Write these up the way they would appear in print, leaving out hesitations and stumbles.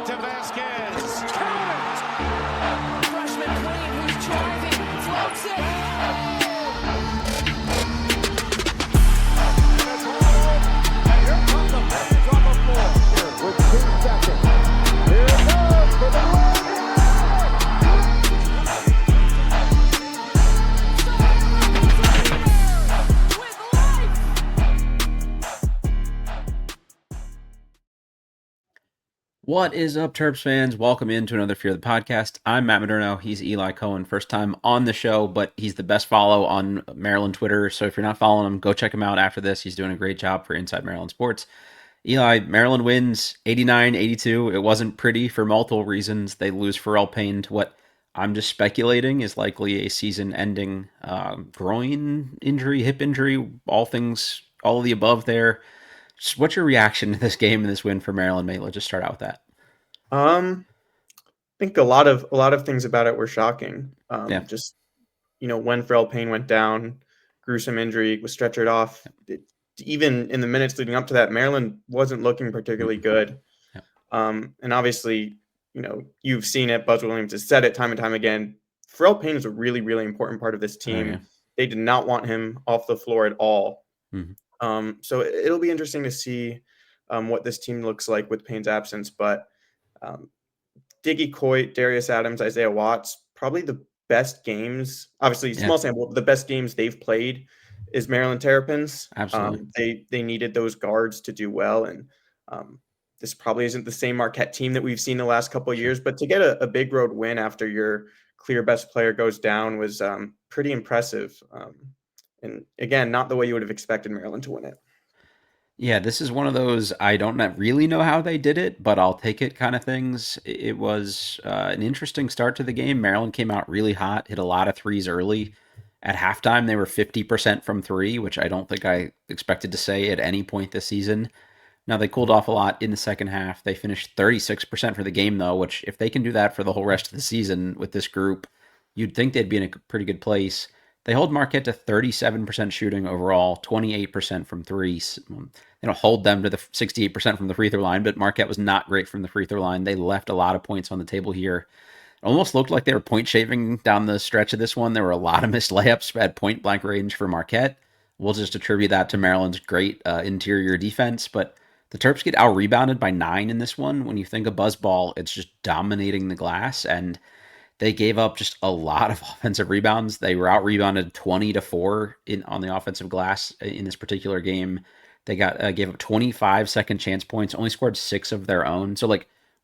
to Vasquez. Freshman Payne, who's driving, floats it. And here comes the message on the floor. With 2 seconds. Here it goes for the win. What is up, Terps fans? Welcome into another Fear the Podcast. I'm Matt Modderno. He's Eli Cohen. First time on the show, but he's the best follow on Maryland Twitter. So if you're not following him, go check him out after this. He's doing a great job for Inside Maryland Sports. Eli, Maryland wins 89-82. It wasn't pretty for multiple reasons. They lose Pharrel Payne to what I'm just speculating is likely a season-ending groin injury, hip injury, all of the above there. Just what's your reaction to this game and this win for Maryland, mate? Let's just start out with that. I think a lot of things about it were shocking. Just when Pharrel Payne went down, gruesome injury, was stretchered off. Even in the minutes leading up to that, Maryland wasn't looking particularly good. Yeah. And obviously, you've seen it. Buzz Williams has said it time and time again. Pharrel Payne is a really, really important part of this team. Yeah. They did not want him off the floor at all. Mm-hmm. So it'll be interesting to see what this team looks like with Payne's absence. But Diggy Coit, Darius Adams, Isaiah Watts, probably the best games, obviously small sample, the best games they've played is Maryland Terrapins. Absolutely. They needed those guards to do well. And this probably isn't the same Marquette team that we've seen the last couple of years, but to get a big road win after your clear best player goes down was pretty impressive. And again, not the way you would have expected Maryland to win it. Yeah, this is one of those I don't really know how they did it, but I'll take it kind of things. It was an interesting start to the game. Maryland came out really hot, hit a lot of threes early. At halftime, they were 50% from three, which I don't think I expected to say at any point this season. Now, they cooled off a lot in the second half. They finished 36% for the game, though, which if they can do that for the whole rest of the season with this group, you'd think they'd be in a pretty good place. They hold Marquette to 37% shooting overall, 28% from three. They don't hold them to the 68% from the free throw line, but Marquette was not great from the free throw line. They left a lot of points on the table here. It almost looked like they were point shaving down the stretch of this one. There were a lot of missed layups at point blank range for Marquette. We'll just attribute that to Maryland's great interior defense, but the Terps get out-rebounded by 9 in this one. When you think of buzzball, it's just dominating the glass, and they gave up just a lot of offensive rebounds. They were out-rebounded 20-4 on the offensive glass in this particular game. They gave up 25 second chance points, only scored 6 of their own. So,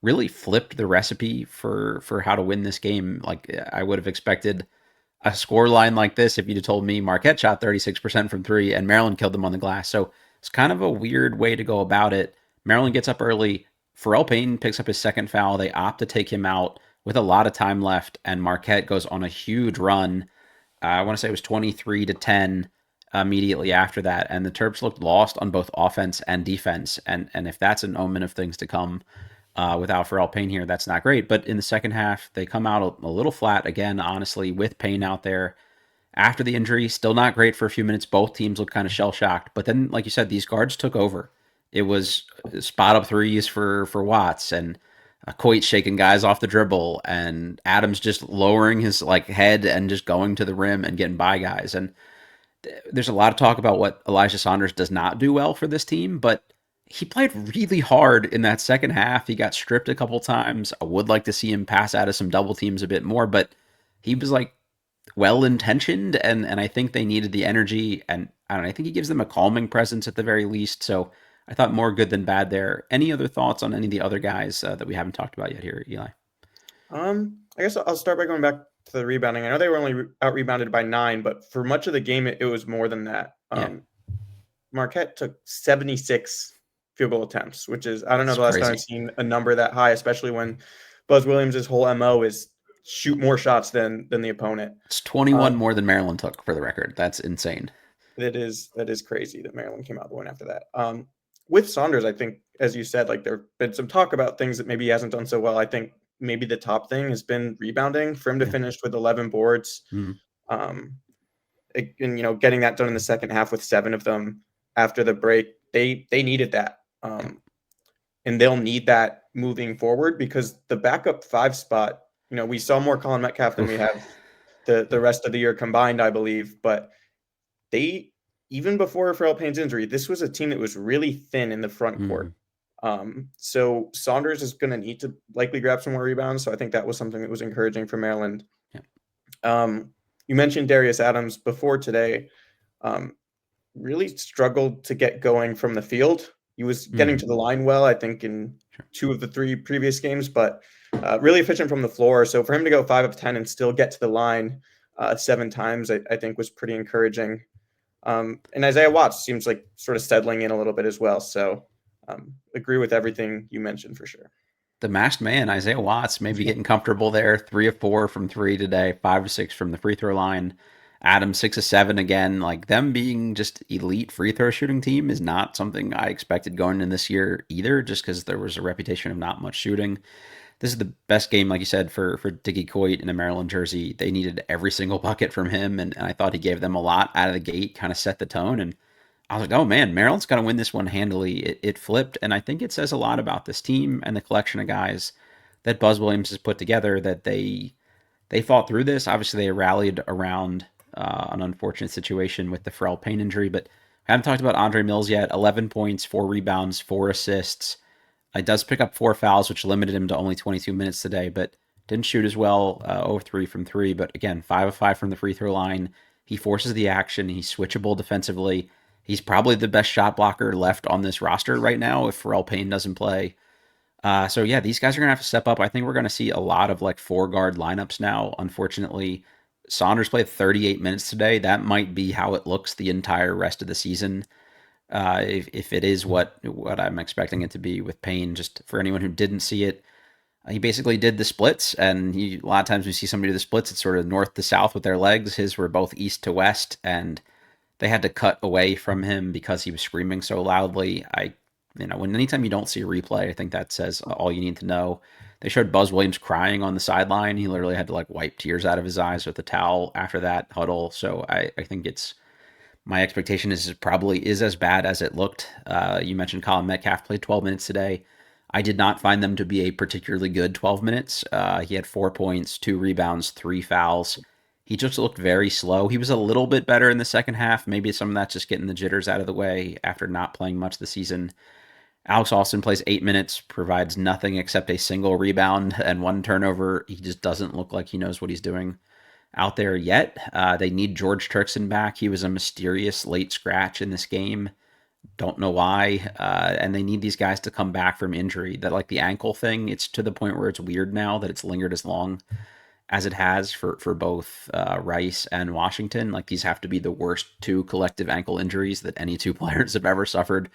really flipped the recipe for how to win this game. I would have expected a score line like this if you'd have told me Marquette shot 36% from three and Maryland killed them on the glass. So it's kind of a weird way to go about it. Maryland gets up early. Pharrel Payne picks up his second foul. They opt to take him out with a lot of time left, and Marquette goes on a huge run. I want to say it was 23-10 immediately after that, and the Terps looked lost on both offense and defense. And if that's an omen of things to come without Pharrel Payne here, that's not great. But in the second half, they come out a little flat again, honestly, with Payne out there. After the injury, still not great for a few minutes. Both teams looked kind of shell-shocked. But then, like you said, these guards took over. It was spot-up threes for Watts, and Coit shaking guys off the dribble, and Adams just lowering his head and just going to the rim and getting by guys. And there's a lot of talk about what Elijah Saunders does not do well for this team, but he played really hard in that second half. He got stripped a couple times. I would like to see him pass out of some double teams a bit more, but he was well-intentioned, and I think they needed the energy, and I don't know, I think he gives them a calming presence at the very least, so I thought more good than bad there. Any other thoughts on any of the other guys that we haven't talked about yet here, Eli? I guess I'll start by going back to the rebounding. I know they were only out-rebounded by 9, but for much of the game, it was more than that. Marquette took 76 field goal attempts, which is, I don't know, the last time I've seen a number that high, especially when Buzz Williams' whole MO is shoot more shots than the opponent. It's 21 more than Maryland took, for the record. That's insane. That is crazy that Maryland came out the win after that. With Saunders, I think, as you said, there have been some talk about things that maybe he hasn't done so well. I think maybe the top thing has been rebounding. For him to finish with 11 boards, and getting that done in the second half with 7 of them after the break, they needed that. and they'll need that moving forward because the backup 5 spot, we saw more Colin Metcalf than we have the rest of the year combined, I believe. But they, even before Pharrel Payne's injury, this was a team that was really thin in the front court. So Saunders is going to need to likely grab some more rebounds. So I think that was something that was encouraging for Maryland. You mentioned Darius Adams before today. Really struggled to get going from the field. He was getting to the line well, I think, in 2 of the 3 previous games, but really efficient from the floor. So for him to go 5 of 10 and still get to the line 7 times, I think was pretty encouraging. And Isaiah Watts seems like sort of settling in a little bit as well. So agree with everything you mentioned for sure. The masked man, Isaiah Watts, maybe getting comfortable there. 3 of 4 from 3 today, 5 of 6 from the free throw line. Adams 6 of 7 again. Like, them being just elite free throw shooting team is not something I expected going in this year either, just because there was a reputation of not much shooting. This is the best game, like you said, for Dickie Coit in a Maryland jersey. They needed every single bucket from him, and I thought he gave them a lot out of the gate, kind of set the tone. And I was like, oh man, Maryland's going to win this one handily. It flipped, and I think it says a lot about this team and the collection of guys that Buzz Williams has put together, that they fought through this. Obviously, they rallied around an unfortunate situation with the Pharrel Payne injury, but I haven't talked about Andre Mills yet. 11 points, 4 rebounds, 4 assists. He does pick up 4 fouls, which limited him to only 22 minutes today, but didn't shoot as well. 0-3 from 3, but again, 5 of 5 from the free throw line. He forces the action. He's switchable defensively. He's probably the best shot blocker left on this roster right now if Pharrel Payne doesn't play. So yeah, these guys are going to have to step up. I think we're going to see a lot of like 4-guard lineups now. Unfortunately, Saunders played 38 minutes today. That might be how it looks the entire rest of the season. If it is what I'm expecting it to be with Payne. Just for anyone who didn't see it, he basically did the splits, and a lot of times we see somebody do the splits, it's sort of north to south with their legs. His were both east to west, and they had to cut away from him because he was screaming so loudly. Anytime you don't see a replay, I think that says all you need to know. They showed Buzz Williams crying on the sideline. He literally had to like wipe tears out of his eyes with a towel after that huddle. So I think my expectation is it probably is as bad as it looked. You mentioned Colin Metcalf played 12 minutes today. I did not find them to be a particularly good 12 minutes. He had 4 points, 2 rebounds, 3 fouls. He just looked very slow. He was a little bit better in the second half. Maybe some of that's just getting the jitters out of the way after not playing much this season. Alex Austin plays 8 minutes, provides nothing except a single rebound and 1 turnover. He just doesn't look like he knows what he's doing out there yet. They need George Turkson back. He was a mysterious late scratch in this game. Don't know why. And they need these guys to come back from injury. That, like the ankle thing, it's to the point where it's weird now that it's lingered as long as it has for both Rice and Washington. Like, these have to be the worst 2 collective ankle injuries that any 2 players have ever suffered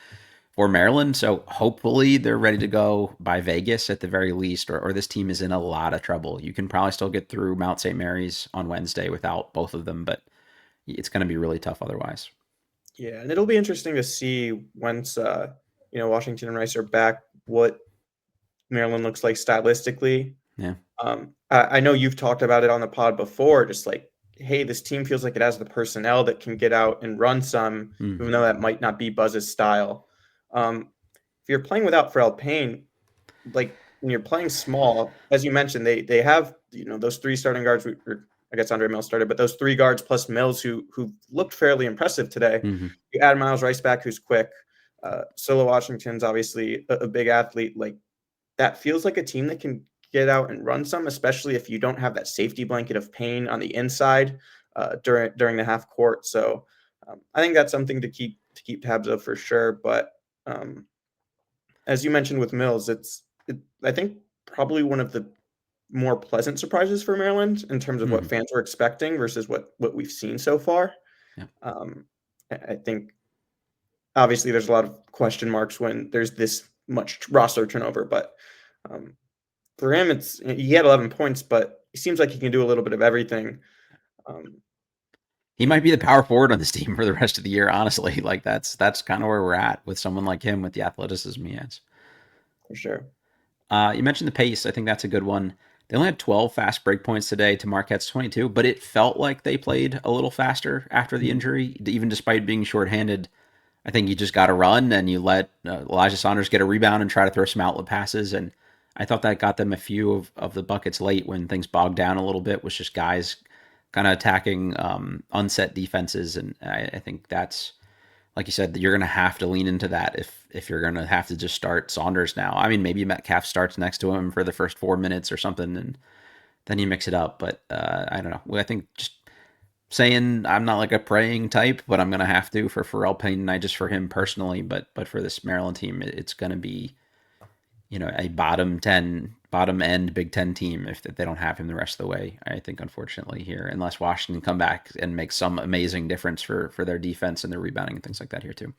for Maryland. So hopefully they're ready to go by Vegas at the very least, or this team is in a lot of trouble. You can probably still get through Mount St. Mary's on Wednesday without both of them, but it's going to be really tough otherwise. Yeah, and it'll be interesting to see once Washington and Rice are back what Maryland looks like stylistically. Yeah. I know you've talked about it on the pod before, just like, hey, this team feels like it has the personnel that can get out and run some, even though that might not be Buzz's style. If you're playing without Pharrel Payne, like when you're playing small, as you mentioned, they have those 3 starting guards. Or I guess Andre Mills started, but those 3 guards plus Mills who looked fairly impressive today. You add Miles Rice back, who's quick. Solo Washington's obviously a big athlete. Like, that feels like a team that can get out and run some, especially if you don't have that safety blanket of Payne on the inside during the half court. So I think that's something to keep tabs of for sure. But as you mentioned with Mills, I think probably one of the more pleasant surprises for Maryland in terms of what fans were expecting versus what we've seen so far. Yeah. I think obviously there's a lot of question marks when there's this much roster turnover, but for him, he had 11 points, but it seems like he can do a little bit of everything. He might be the power forward on this team for the rest of the year, honestly. Like, that's kind of where we're at with someone like him with the athleticism he has. For sure. You mentioned the pace. I think that's a good one. They only had 12 fast break points today to Marquette's 22, but it felt like they played a little faster after the injury, even despite being shorthanded. I think you just got to run and you let Elijah Saunders get a rebound and try to throw some outlet passes. And I thought that got them a few of the buckets late when things bogged down a little bit, was just guys kind of attacking unset defenses. And I think that's, like you said, you're going to have to lean into that if you're going to have to just start Saunders now. I mean, maybe Metcalf starts next to him for the first 4 minutes or something, and then you mix it up. But I don't know. I think just saying I'm not like a praying type, but I'm going to have to for Pharrel Payne, not just for him personally, but for this Maryland team, it's going to be, a bottom end Big Ten team if they don't have him the rest of the way. I think, unfortunately, here, unless Washington come back and make some amazing difference for their defense and their rebounding and things like that here too.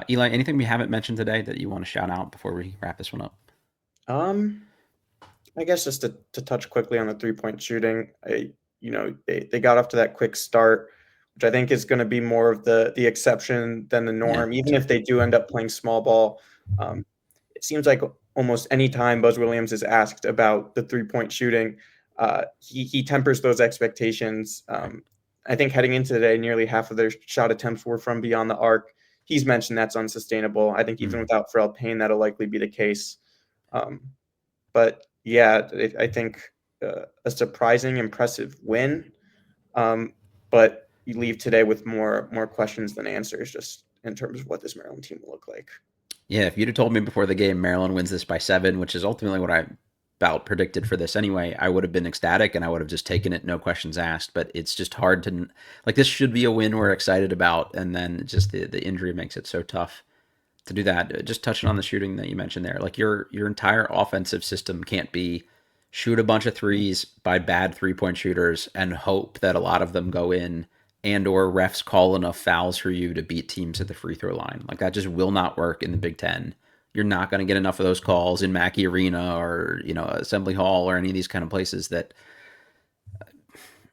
Eli, anything we haven't mentioned today that you want to shout out before we wrap this one up? I guess just to touch quickly on the 3-point shooting, they got off to that quick start, which I think is going to be more of the exception than the norm. Even if they do end up playing small ball, it seems like almost any time Buzz Williams is asked about the 3-point shooting, he tempers those expectations. I think heading into today, nearly half of their shot attempts were from beyond the arc. He's mentioned that's unsustainable. I think even without Pharrel Payne, that'll likely be the case. But yeah, I think a surprising, impressive win. But you leave today with more questions than answers, just in terms of what this Maryland team will look like. Yeah, if you'd have told me before the game Maryland wins this by 7, which is ultimately what I about predicted for this anyway, I would have been ecstatic and I would have just taken it, no questions asked. But it's just hard to, like, this should be a win we're excited about, and then just the injury makes it so tough to do that. Just touching on the shooting that you mentioned there, like your entire offensive system can't be shoot a bunch of threes by bad 3-point shooters and hope that a lot of them go in, and or refs call enough fouls for you to beat teams at the free throw line. Like, that just will not work in the Big Ten. You're not going to get enough of those calls in Mackey Arena or, Assembly Hall or any of these kind of places that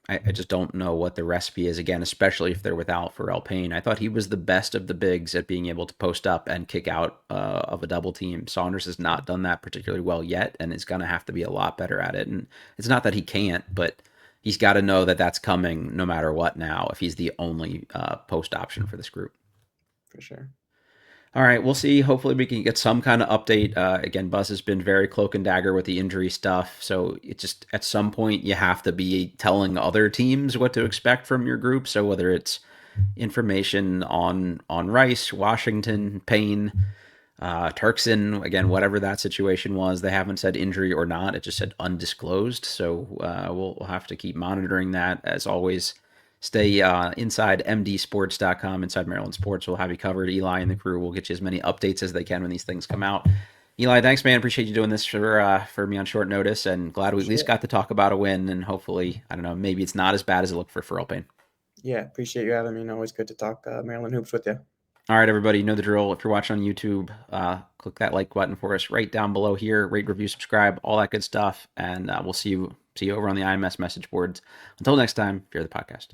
I just don't know what the recipe is, again, especially if they're without Pharrel Payne. I thought he was the best of the bigs at being able to post up and kick out of a double team. Saunders has not done that particularly well yet, and is going to have to be a lot better at it. And it's not that he can't, but he's got to know that that's coming no matter what now, if he's the only post option for this group. For sure. All right, we'll see. Hopefully we can get some kind of update. Again, Buzz has been very cloak and dagger with the injury stuff, so it just, at some point, you have to be telling other teams what to expect from your group. So whether it's information on Rice, Washington, Payne, Turkson, again, whatever that situation was, they haven't said injury or not. It just said undisclosed. So we'll have to keep monitoring that. As always, stay InsideMDSports.com, Inside Maryland Sports. We'll have you covered. Eli and the crew will get you as many updates as they can when these things come out. Eli, thanks, man. Appreciate you doing this for me on short notice, and glad we at least got to talk about a win. And hopefully, I don't know, maybe it's not as bad as it looked for Pharrel Payne. Yeah, appreciate you having me. Always good to talk Maryland hoops with you. All right, everybody, you know the drill. If you're watching on YouTube, click that like button for us right down below here. Rate, review, subscribe, all that good stuff. And we'll see you over on the IMS message boards. Until next time, fear the podcast.